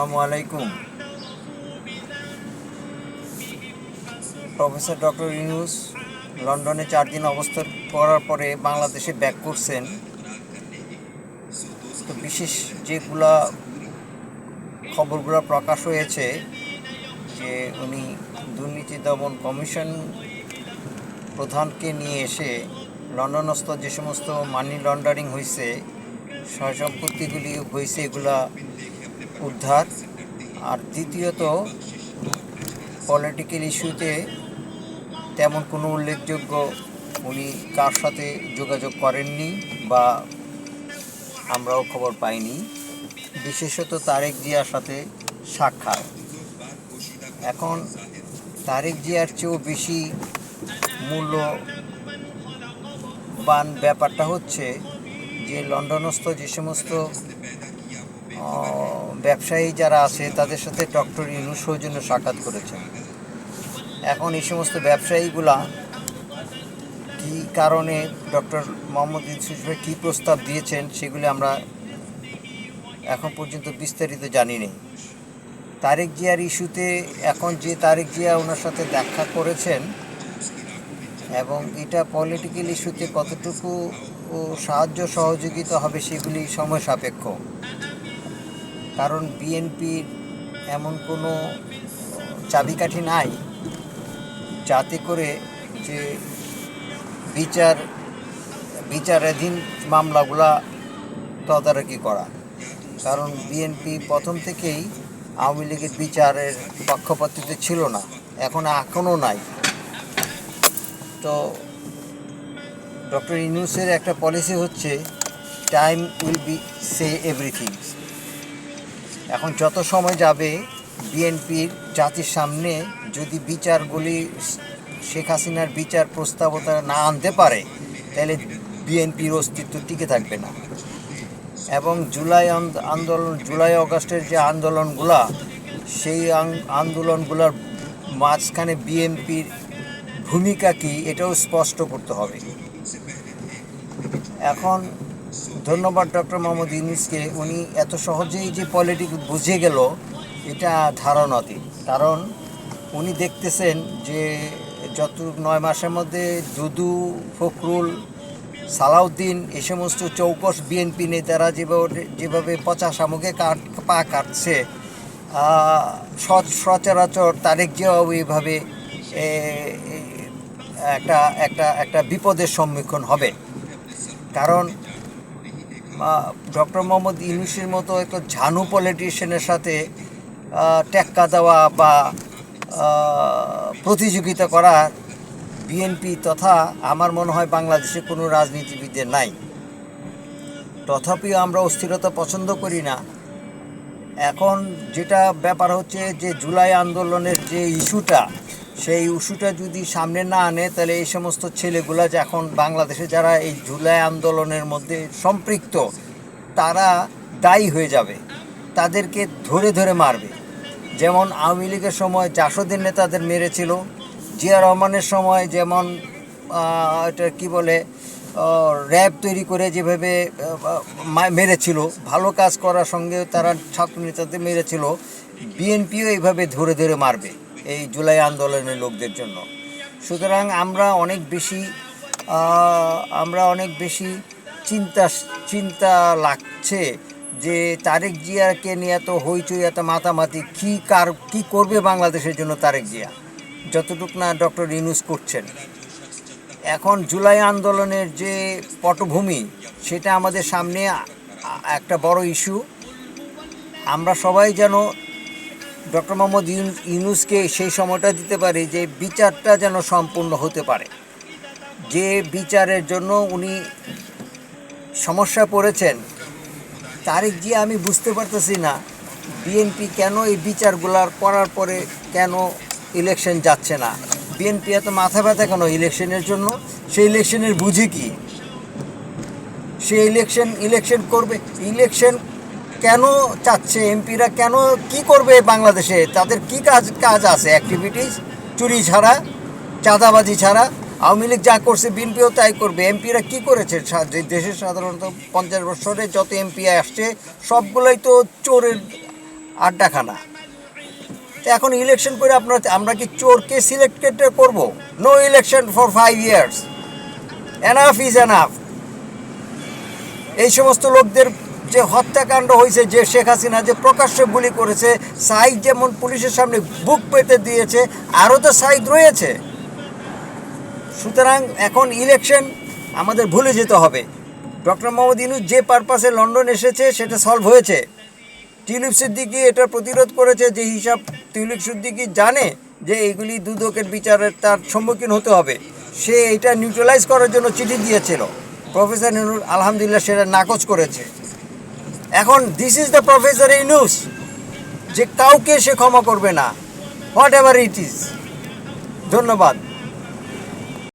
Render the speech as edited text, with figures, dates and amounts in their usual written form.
আসসালামু আলাইকুম। Professor doctor Yunus লন্ডনে 4 দিন অবস্থান করার পরে বাংলাদেশে ব্যাক করছেন। তো বিশেষ যেগুলা খবরগুলো প্রকাশ হয়েছে যে উনি দুর্নীতি দমন কমিশন প্রধানকে নিয়ে এসে লন্ডনস্থ যে সমস্ত মানি লন্ডারিং হয়েছে, সয় সম্পত্তিগুলি হয়েছে, এগুলা উদ্ধার। আর দ্বিতীয়ত, পলিটিক্যাল ইস্যুতে তেমন কোনো উল্লেখযোগ্য উনি কার সাথে যোগাযোগ করেননি বা আমরাও খবর পাইনি। বিশেষত তারেক জিয়ার সাথে সাক্ষাৎ। এখন তারেক জিয়ার চেয়েও বেশি মূল্যবান ব্যাপারটা হচ্ছে যে লন্ডনস্থ যে সমস্ত ব্যবসায়ী যারা আছে তাদের সাথে ডক্টর ইউনূস সৌজন্য সাক্ষাৎ করেছেন। এখন এই সমস্ত ব্যবসায়ীগুলা কী কারণে ডক্টর মোহাম্মদ ইউনূস কী প্রস্তাব দিয়েছেন সেগুলি আমরা এখন পর্যন্ত বিস্তারিত জানি নেই। তারেক জিয়ার ইস্যুতে এখন যে তারেক জিয়া ওনার সাথে দেখা করেছেন এবং এটা পলিটিক্যাল ইস্যুতে কতটুকু সাহায্য সহযোগিতা হবে সেগুলি সময় সাপেক্ষ। কারণ বিএনপির এমন কোনো চাবিকাঠি নাই যাতে করে যে বিচারাধীন মামলাগুলা তদারকি করা। কারণ বিএনপি প্রথম থেকেই আওয়ামী লীগের বিচারের পক্ষপাতিত্ব ছিল না, এখনও নাই। তো ডক্টর ইউনূসের একটা পলিসি হচ্ছে time will be say everything. এখন যত সময় যাবে বিএনপির জাতির সামনে যদি বিচারগুলি শেখ হাসিনার বিচার প্রস্তাবতা না আনতে পারে তাহলে বিএনপির অস্তিত্ব টিকে থাকবে না। এবং জুলাই অগাস্টের যে আন্দোলনগুলা, সেই আন্দোলনগুলোর মাঝখানে বিএনপির ভূমিকা কী এটাও স্পষ্ট করতে হবে। এখন ধন্যবাদ ডক্টর মোহাম্মদ ইউনূসকে, উনি এত সহজেই যে পলিটিক্স বুঝে গেল এটা ধারণাতীত। কারণ উনি দেখতেছেন যে যত 9 মাসের মধ্যে দুদু, ফখরুল, সালাউদ্দিন এই সমস্ত চৌকস বিএনপি নেতারা যেভাবে পচা শামুকে পা কাটছে, সচরাচর তারেক জিয়াও এইভাবে একটা একটা একটা বিপদের সম্মুখীন হবে। কারণ ডক্টর মোহাম্মদ ইউনূসের মতো একটা ঝানু পলিটিশিয়ানের সাথে টেক্কা দেওয়া বা প্রতিযোগিতা করা বিএনপি তথা আমার মনে হয় বাংলাদেশে কোনো রাজনীতিবিদদের নাই। তথাপিও আমরা অস্থিরতা পছন্দ করি না। এখন যেটা ব্যাপার হচ্ছে যে জুলাই আন্দোলনের যে ইস্যুটা, সেই ইস্যুটা যদি সামনে না আনে তাহলে এই সমস্ত ছেলেগুলা যে এখন বাংলাদেশে যারা এই জুলাই আন্দোলনের মধ্যে সম্পৃক্ত তারা দায়ী হয়ে যাবে, তাদেরকে ধরে ধরে মারবে। যেমন আওয়ামী লীগের সময় জাসদের নেতাদের মেরেছিল, জিয়া রহমানের সময় যেমন এটা কি বলে র্যাব তৈরি করে যেভাবে মেরেছিল, ভালো কাজ করার সঙ্গে তারা ছাত্রনেতাদের মেরেছিল, বিএনপিও এইভাবে ধরে ধরে মারবে এই জুলাই আন্দোলনের লোকদের জন্য। সুতরাং আমরা অনেক বেশি চিন্তা লাগছে যে তারেক জিয়াকে নিয়ে এত হইচই, এত মাতামাতি কী করবে বাংলাদেশের জন্য তারেক জিয়া, যতটুকু না ডক্টর ইউনূস করছেন। এখন জুলাই আন্দোলনের যে পটভূমি সেটা আমাদের সামনে একটা বড় ইস্যু। আমরা সবাই যেন ডক্টর মোহাম্মদ ইউনূসকে সেই সময়টা দিতে পারি যে বিচারটা যেন সম্পূর্ণ হতে পারে, যে বিচারের জন্য উনি সমস্যা পড়েছেন। তারেক জিয়া আমি বুঝতে পারতেছি না বিএনপি কেন এই বিচারগুলার করার পরে কেন ইলেকশন যাচ্ছে না। বিএনপি এত মাথা ব্যথা কেন ইলেকশনের জন্য? সেই ইলেকশনের বুঝে কি? সে ইলেকশন করবে, ইলেকশন কেন চাচ্ছে? এমপিরা কেন কি করবে বাংলাদেশে? তাদের কি কাজ আছে? অ্যাক্টিভিটিস চুরি ছাড়া, চাঁদাবাজি ছাড়া। আওয়ামী লীগ যা করছে বিএনপিও তাই করবে। এমপিরা কি করেছে? দেশের সাধারণত 50 বছরে যত এমপি আসছে সবগুলোই তো চোরের আড্ডাখানা। তো এখন ইলেকশন করে আমরা কি চোরকে সিলেক্টেড করব? No election for 5 years, enough is enough. এই সমস্ত লোকদের যে হত্যাকাণ্ড হয়েছে, যে শেখ হাসিনা যে প্রকাশ্যে গুলি করেছে, সাইদ যেমন পুলিশের সামনে বুক পেতে দিয়েছে, আরও তো সাইদ রয়েছে। সুতরাং এখন ইলেকশন আমাদের ভুলে যেতে হবে। ডক্টর মোহাম্মদ ইউনূস যে পারপাসে লন্ডন এসেছে সেটা সলভ হয়েছে। টিউলিপ সিদ্দিকী এটা প্রতিরোধ করেছে, যে হিসাব টিউলিপ সিদ্দিকী জানে যে এইগুলি দুদকের বিচারের তার সম্মুখীন হতে হবে, সে এটা নিউট্রালাইজ করার জন্য চিঠি দিয়েছিল। প্রফেসর ইউনূস আলহামদুলিল্লাহ সেটা নাকচ করেছে। এখন this is the professor Yunus, যে কাউকে সে ক্ষমা করবে না, হোয়াট এভার ইট ইজ। ধন্যবাদ।